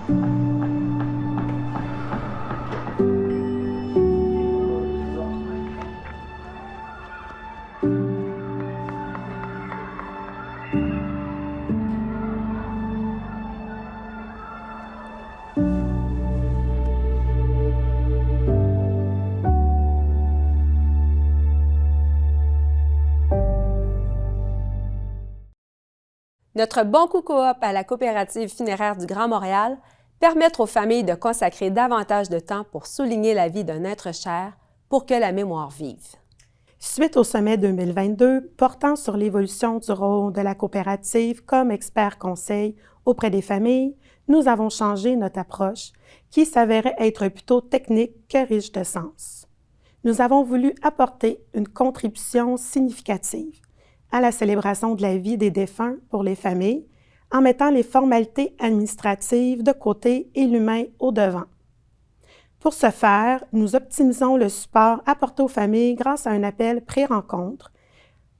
Notre Bon Coup Coop à la coopérative funéraire du Grand Montréal permet aux familles de consacrer davantage de temps pour souligner la vie d'un être cher pour que la mémoire vive. Suite au sommet 2022 portant sur l'évolution du rôle de la coopérative comme expert conseil auprès des familles, nous avons changé notre approche qui s'avérait être plutôt technique que riche de sens. Nous avons voulu apporter une contribution significative à la célébration de la vie des défunts pour les familles en mettant les formalités administratives de côté et l'humain au devant. Pour ce faire, nous optimisons le support apporté aux familles grâce à un appel pré-rencontre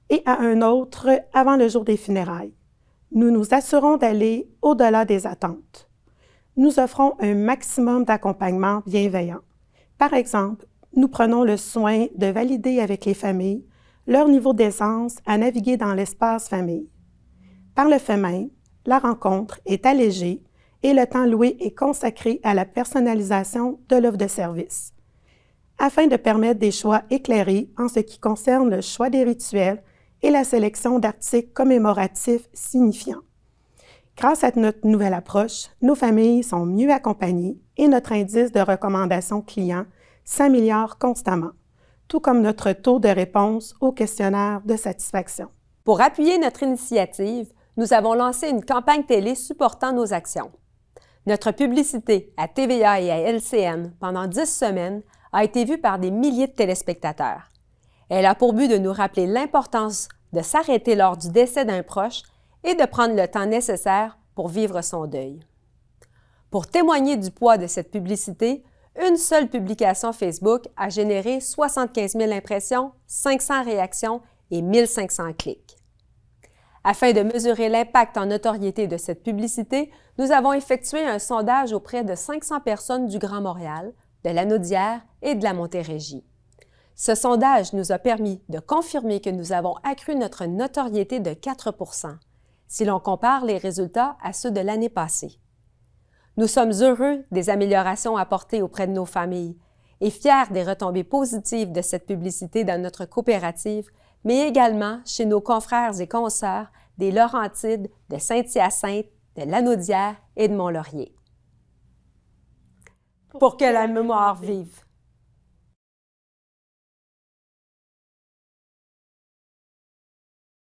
et à un autre avant le jour des funérailles. Nous nous assurons d'aller au-delà des attentes. Nous offrons un maximum d'accompagnement bienveillant. Par exemple, nous prenons le soin de valider avec les familles leur niveau d'aisance à naviguer dans l'espace famille. Par le fait même, la rencontre est allégée et le temps loué est consacré à la personnalisation de l'offre de service, afin de permettre des choix éclairés en ce qui concerne le choix des rituels et la sélection d'articles commémoratifs signifiants. Grâce à notre nouvelle approche, nos familles sont mieux accompagnées et notre indice de recommandation client s'améliore constamment, tout comme notre taux de réponse au questionnaire de satisfaction. Pour appuyer notre initiative, nous avons lancé une campagne télé supportant nos actions. Notre publicité à TVA et à LCN pendant 10 semaines a été vue par des milliers de téléspectateurs. Elle a pour but de nous rappeler l'importance de s'arrêter lors du décès d'un proche et de prendre le temps nécessaire pour vivre son deuil. Pour témoigner du poids de cette publicité, une seule publication Facebook a généré 75 000 impressions, 500 réactions et 1500 clics. Afin de mesurer l'impact en notoriété de cette publicité, nous avons effectué un sondage auprès de 500 personnes du Grand Montréal, de la Naudière et de la Montérégie. Ce sondage nous a permis de confirmer que nous avons accru notre notoriété de 4 % si l'on compare les résultats à ceux de l'année passée. Nous sommes heureux des améliorations apportées auprès de nos familles et fiers des retombées positives de cette publicité dans notre coopérative, mais également chez nos confrères et consoeurs des Laurentides, de Saint-Hyacinthe, de Lanaudière et de Mont-Laurier. Pour que la mémoire vive.